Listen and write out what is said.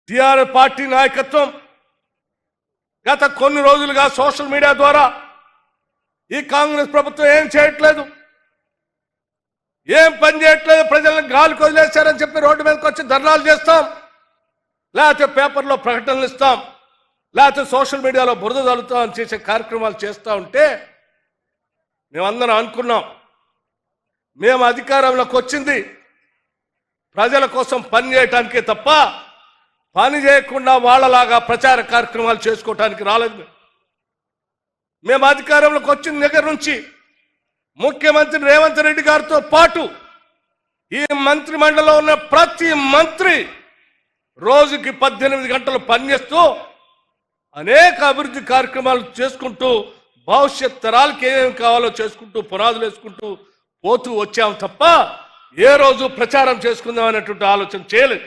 TRS party నాయకత్వం గత కొన్ని రోజులుగా సోషల్ మీడియా ద్వారా ఈ కాంగ్రెస్ ప్రభుత్వం ఏం చేయట్లేదు, ఏం పని చేయట్లేదు, ప్రజలను గాలికి వదిలేశారని చెప్పి రోడ్డు మీదకి వచ్చి ధర్నాలు చేస్తాం, లేకపోతే పేపర్లో ప్రకటనలు ఇస్తాం, లేకపోతే సోషల్ మీడియాలో బురద చల్లుతాం చేసే కార్యక్రమాలు చేస్తూ ఉంటే మేమందరం అనుకున్నాం మేము అధికారంలోకి వచ్చింది ప్రజల కోసం పని చేయటానికే తప్ప పని చేయకుండా వాళ్ళలాగా ప్రచార కార్యక్రమాలు చేసుకోవటానికి రాలేదు. మేము అధికారంలోకి వచ్చిన దగ్గర నుంచి ముఖ్యమంత్రి రేవంత్ రెడ్డి గారితో పాటు ఈ మంత్రి మండలిలో ఉన్న ప్రతి మంత్రి రోజుకి 18 గంటలు పనిచేస్తూ అనేక అభివృద్ధి కార్యక్రమాలు చేసుకుంటూ భవిష్యత్ తరాలకు ఏమేమి కావాలో చేసుకుంటూ పునాదులు వేసుకుంటూ పోతూ వచ్చాము తప్ప ఏ రోజు ప్రచారం చేసుకుందాం అనేటువంటి ఆలోచన చేయలేదు.